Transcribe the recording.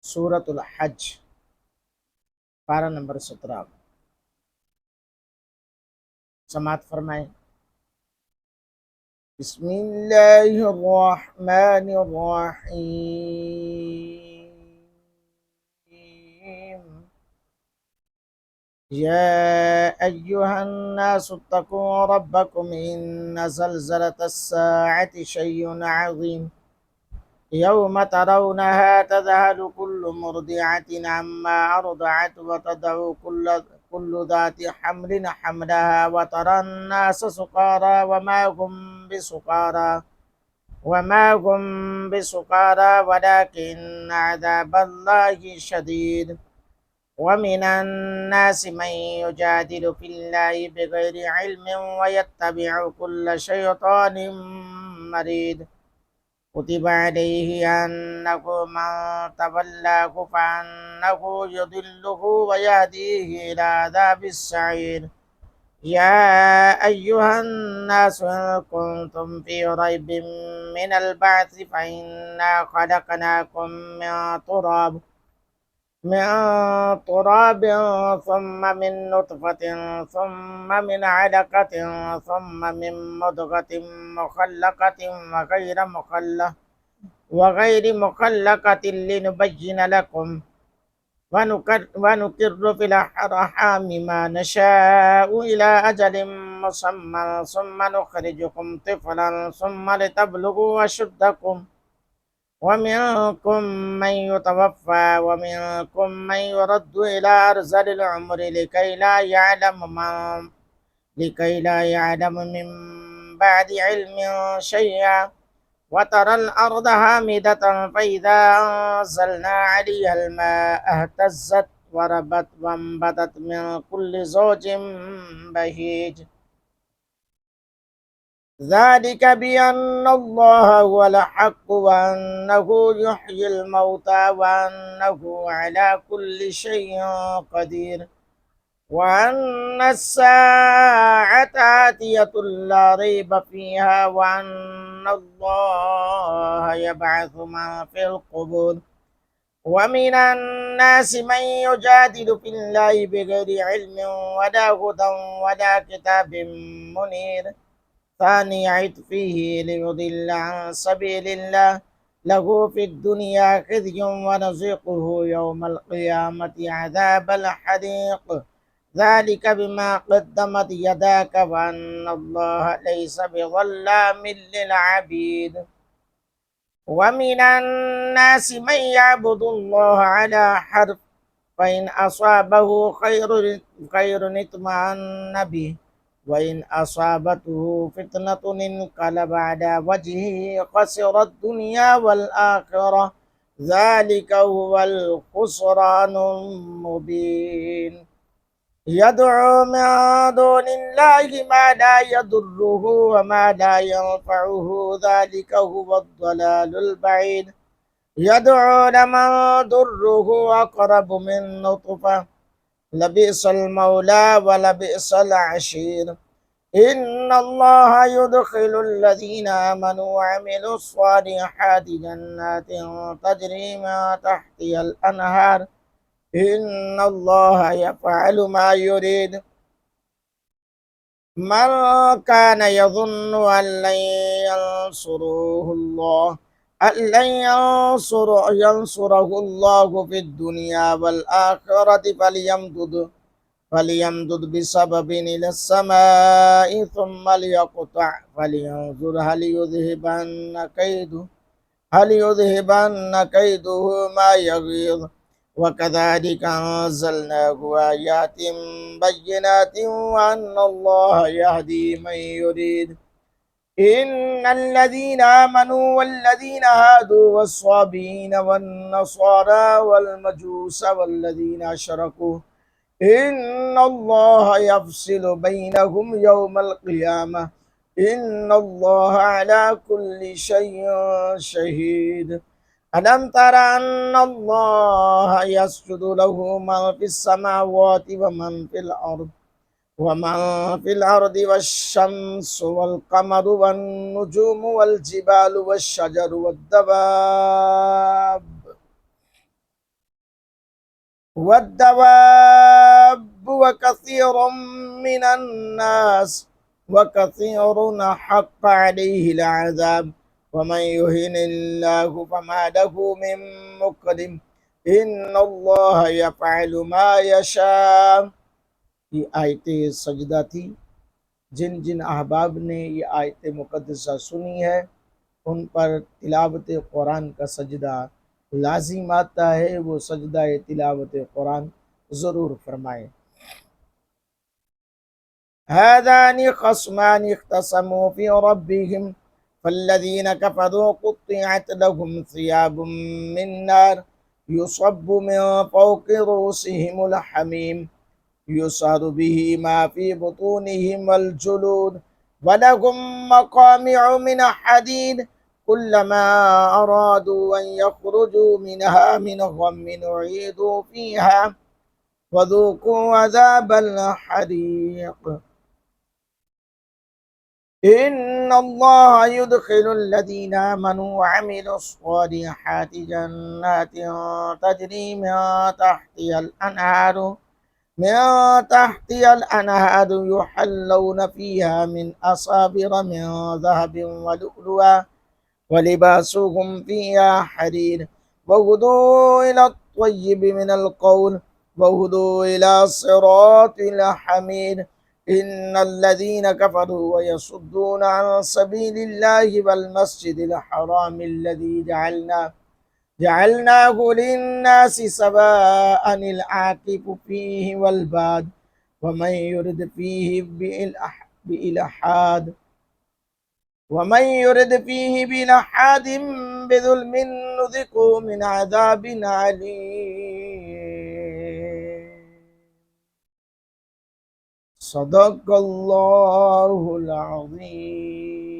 सूरतुल हज पारा नंबर 17 समात फरमाएं। बिस्मिल्लाहिर्रहमानिर्रहीम। या अय्युहन्नास इत्तकू रब्बकुम इन्न ज़लज़लतस्साअति शय्उन अज़ीम। यौम तरौनहा तज़हलु कुल्लु मुर्दिअतिन अम्मा अर्दअत व तदउ कुल्लु ज़ाति हम्लिन हम्लहा व तरन्नास सुकारा वमा हुम बिसुकारा वलाकिन्न अज़ाबल्लाहि शदीद। ومن الناس من يجادل في الله بغير علم ويتبع كل شيطان مريد كتب عليه أنه من تولاه فأنه يضله ويهديه إلى عذاب السعير. يا أيها الناس إن كنتم في ريب من البعث فإنا خلقناكم من تراب ثم من نطفة ثم من علقة ثم من مضغة مخلقة وغير مخلقة لنبين لكم ونقر في الأرحام ما نشاء إلى أجل مسمى ثم نخرجكم طفلا ثم لتبلغوا أشدكم ومنكم من يتوفى ومنكم من يرد إلى أرذل العمر لكي لا يعلم من بعد علم شيئا. وترى الأرض هامدة فإذا أنزلنا عليها الماء اهتزت وربت وانبتت من كل زوج بهيج. ذلك بأن الله هو الحق وأنه يحيي الموتى وأنه على كل شيء قدير وأن الساعة آتية لا ريب فيها وأن الله يبعث من في القبور. ومن الناس من يجادل في الله بغير علم ولا هدى ولا كتاب منير ثاني عطفه ليضل عن سبيل الله له في الدنيا خزي ونذيقه يوم القيامة عذاب الحريق. ذلك بما قدمت يداك وأن الله ليس بظلام للعبيد. ومن الناس من يعبد الله على حرف فإن أصابه خير اطمأن به وإن أصابته فتنة انقلب على وجهه خسر الدنيا والآخرة. ذلك هو الخسران المبين. يدعو من دون الله ما لا يضره وما لا ينفعه ذلك هو الضلال البعيد. يدعو لمن ضره أقرب من نطفه لبئس المولى ولبئس العشير. إن الله يدخل الذين آمنوا وعملوا الصالحات جنات تجري من تحتها الأنهار. إن الله يفعل ما يريد. من كان يظن أن لن ينصره الله في الدنيا والآخرة فليمدد بسبب إلى السماء ثم ليقطع فلينظر هل يذهبن كيده ما يغيظ. وكذلك أنزلناه آيات بينات وأن الله يهدي من يريد. إن الذين آمنوا والذين هادوا والصابئين والنصارى والمجوس والذين أشركوا إن الله يفصل بينهم يوم القيامة. إن الله على كل شيء شهيد. ألم تر أن الله يسجد له من في السماوات ومن في الأرض والشمس والقمر والنجوم والجبال والشجر والدواب والدواب وكثير من الناس وكثير حق عليه العذاب ومن يهن الله فما له من مكرم إن الله يفعل ما يشاء. ये आयते सजदा थी। जिन जिन अहबाब ने ये आयत मुकद्दसा सुनी है उन पर तिलावत कुरान का सजदा लाजिम आता है, वो सजदा तिलावत कुरान ज़रूर फरमाए। هذان خصمان اختصموا في ربهم فالذين كفروا قطعت لهم ثياب من نار يصب من فوق رؤوسهم الحميم يصهر به ما في بطونهم والجلود ولهم مقامع من حديد كلما أرادوا أن يخرجوا منها من غم أعيدوا فيها وذوقوا عذاب الحريق. إن الله يدخل الذين آمنوا وعملوا الصالحات جنات تجري من تحتها الأنهار يحلون فيها من أصابر من ذهب ولؤلؤا ولباسهم فيها حرير وهدوا إلى الطيب من القول وهدوا إلى صراط الحميد. إن الذين كفروا ويصدون عن سبيل الله والمسجد الحرام الذي جعلناه للناس سواء العاكف فيه والباد ومن يرد فيه بإلحاد بظلم نذقه من عذاب عليم. صدق الله العظيم.